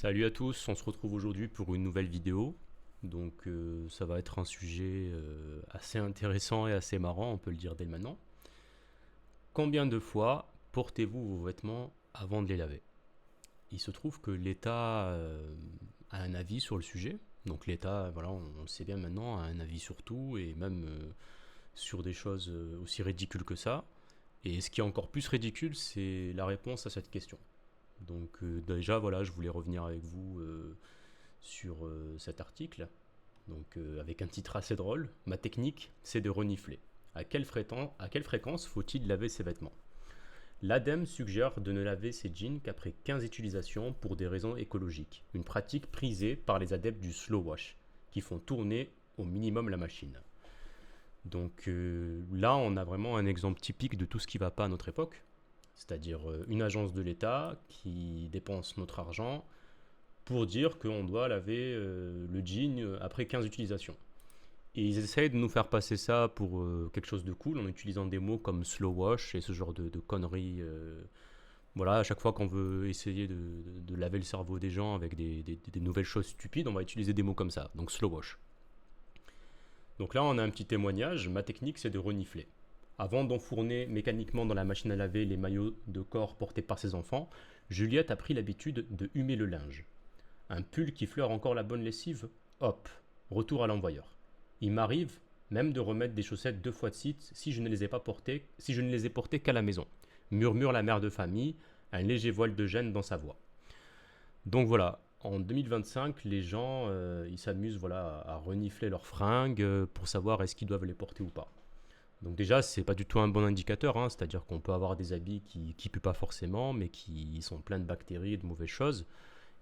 Salut à tous, on se retrouve aujourd'hui pour une nouvelle vidéo. Ça va être un sujet assez intéressant et assez marrant, on peut le dire dès maintenant. Combien de fois portez-vous vos vêtements avant de les laver? Il se trouve que l'État a un avis sur le sujet. Donc l'État, voilà, on le sait bien maintenant, a un avis sur tout et même sur des choses aussi ridicules que ça. Et ce qui est encore plus ridicule, c'est la réponse à cette question. Déjà, voilà, je voulais revenir avec vous sur cet article, avec un titre assez drôle. Ma technique, c'est de renifler. À quelle fréquence faut-il laver ses vêtements? L'ADEME suggère de ne laver ses jeans qu'après 15 utilisations pour des raisons écologiques, une pratique prisée par les adeptes du slow wash, qui font tourner au minimum la machine. Là, on a vraiment un exemple typique de tout ce qui ne va pas à notre époque, c'est-à-dire une agence de l'État qui dépense notre argent pour dire qu'on doit laver le jean après 15 utilisations. Et ils essayent de nous faire passer ça pour quelque chose de cool en utilisant des mots comme slow wash et ce genre de conneries. Voilà, à chaque fois qu'on veut essayer de laver le cerveau des gens avec des nouvelles choses stupides, on va utiliser des mots comme ça. Donc slow wash. Donc là, on a un petit témoignage. Ma technique, c'est de renifler. Avant d'enfourner mécaniquement dans la machine à laver les maillots de corps portés par ses enfants, Juliette a pris l'habitude de humer le linge. Un pull qui fleure encore la bonne lessive? Hop, retour à l'envoyeur. Il m'arrive même de remettre des chaussettes 2 fois de suite si je ne les ai pas portées, si je ne les ai portées qu'à la maison. Murmure la mère de famille, un léger voile de gêne dans sa voix. Donc voilà, en 2025, les gens ils s'amusent voilà, à renifler leurs fringues pour savoir est-ce qu'ils doivent les porter ou pas. Donc déjà, c'est pas du tout un bon indicateur, hein, c'est-à-dire qu'on peut avoir des habits qui puent pas forcément, mais qui sont pleins de bactéries et de mauvaises choses.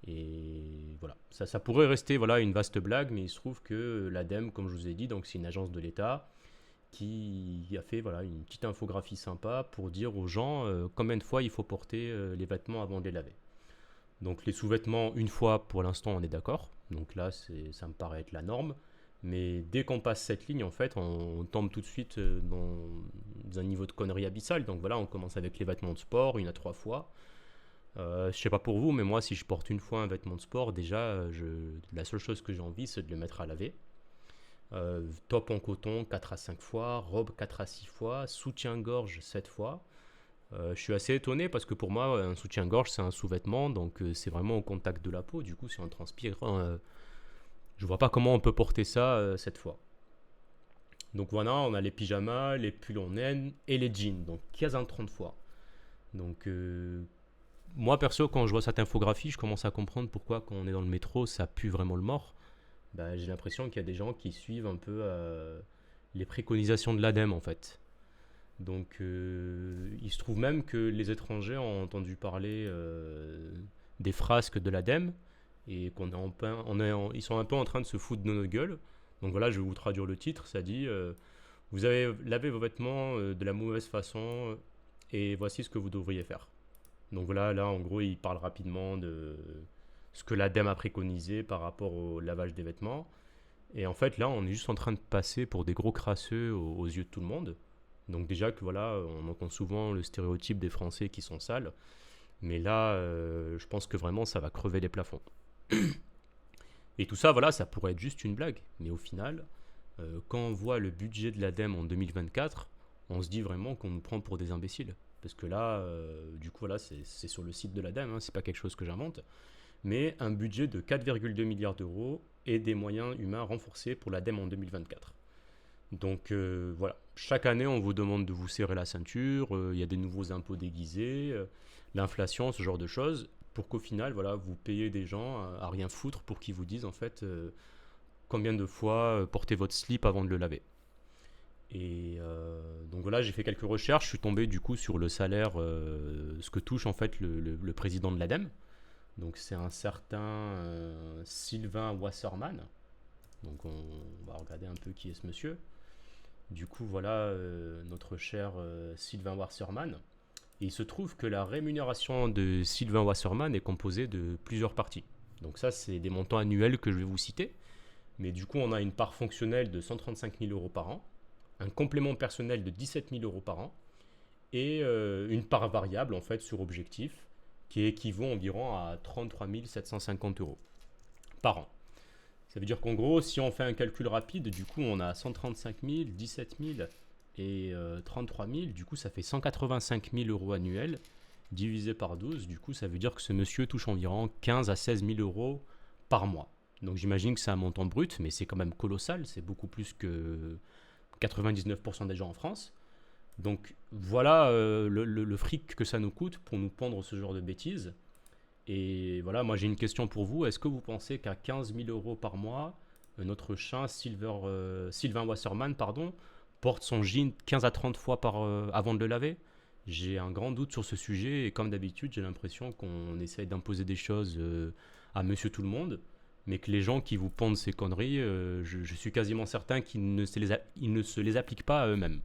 Et voilà, ça pourrait rester voilà, une vaste blague, mais il se trouve que l'ADEME, comme je vous ai dit, donc c'est une agence de l'État qui a fait voilà, une petite infographie sympa pour dire aux gens combien de fois il faut porter les vêtements avant de les laver. Donc les sous-vêtements, une fois pour l'instant, on est d'accord. Donc là, ça me paraît être la norme. Mais dès qu'on passe cette ligne, en fait, on tombe tout de suite dans un niveau de connerie abyssal. Donc voilà, on commence avec les vêtements de sport, une à 3 fois. Je sais pas pour vous, mais moi, si je porte une fois un vêtement de sport, déjà, la seule chose que j'ai envie, c'est de le mettre à laver. Top en coton 4 à 5 fois, robe 4 à 6 fois, soutien-gorge 7 fois. Je suis assez étonné parce que pour moi, un soutien-gorge, c'est un sous-vêtement, donc c'est vraiment au contact de la peau. Du coup, si on transpire, je vois pas comment on peut porter ça cette fois. Donc voilà, on a les pyjamas, les pulls en naine et les jeans, donc 15 à 30 fois. Donc moi perso, quand je vois cette infographie, je commence à comprendre pourquoi quand on est dans le métro, ça pue vraiment le mort. Bah, j'ai l'impression qu'il y a des gens qui suivent un peu les préconisations de l'ADEME en fait. Il se trouve même que les étrangers ont entendu parler des frasques de l'ADEME et ils sont un peu en train de se foutre de nos gueules. Donc voilà, je vais vous traduire le titre. Ça dit vous avez lavé vos vêtements de la mauvaise façon et voici ce que vous devriez faire. Donc voilà, là en gros, il parle rapidement de ce que l'ADEME a préconisé par rapport au lavage des vêtements. Et en fait, là, on est juste en train de passer pour des gros crasseux aux yeux de tout le monde. Donc déjà que voilà, on entend souvent le stéréotype des Français qui sont sales, mais là, je pense que vraiment, ça va crever les plafonds. Et tout ça, voilà, ça pourrait être juste une blague, mais au final, quand on voit le budget de l'ADEME en 2024, on se dit vraiment qu'on nous prend pour des imbéciles. Parce que là, du coup, voilà, c'est sur le site de l'ADEME, hein, c'est pas quelque chose que j'invente, mais un budget de 4,2 milliards d'euros et des moyens humains renforcés pour l'ADEME en 2024. Voilà, chaque année on vous demande de vous serrer la ceinture, il y a des nouveaux impôts déguisés, l'inflation, ce genre de choses, pour qu'au final voilà, vous payez des gens à rien foutre pour qu'ils vous disent en fait combien de fois porter votre slip avant de le laver. Donc voilà, j'ai fait quelques recherches, je suis tombé du coup sur le salaire, ce que touche en fait le président de l'ADEME. Donc c'est un certain Sylvain Wasserman. Donc on va regarder un peu qui est ce monsieur. Du coup, voilà notre cher Sylvain Wasserman. Et il se trouve que la rémunération de Sylvain Wasserman est composée de plusieurs parties. Donc ça, c'est des montants annuels que je vais vous citer. Mais du coup, on a une part fonctionnelle de 135 000 euros par an, un complément personnel de 17 000 euros par an, et une part variable, en fait, sur objectif, qui équivaut environ à 33 750 euros par an. Ça veut dire qu'en gros, si on fait un calcul rapide, du coup, on a 135 000, 17 000 et 33 000. Du coup, ça fait 185 000 euros annuels divisé par 12. Du coup, ça veut dire que ce monsieur touche environ 15 à 16 000 euros par mois. Donc j'imagine que c'est un montant brut, mais c'est quand même colossal. C'est beaucoup plus que 99% des gens en France. Donc voilà le fric que ça nous coûte pour nous pendre ce genre de bêtises. Et voilà, moi j'ai une question pour vous. Est-ce que vous pensez qu'à 15 000 euros par mois, notre chat Sylvain Wasserman porte son jean 15 à 30 fois avant de le laver? J'ai un grand doute sur ce sujet et comme d'habitude, j'ai l'impression qu'on essaye d'imposer des choses à monsieur tout le monde, mais que les gens qui vous pondent ces conneries, je suis quasiment certain ils ne se les appliquent pas à eux-mêmes.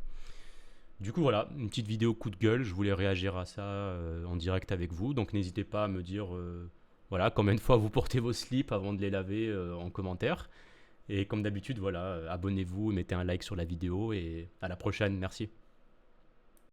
Du coup, voilà, une petite vidéo coup de gueule. Je voulais réagir à ça en direct avec vous. Donc, n'hésitez pas à me dire voilà, combien de fois vous portez vos slips avant de les laver en commentaire. Et comme d'habitude, voilà, abonnez-vous, mettez un like sur la vidéo et à la prochaine. Merci.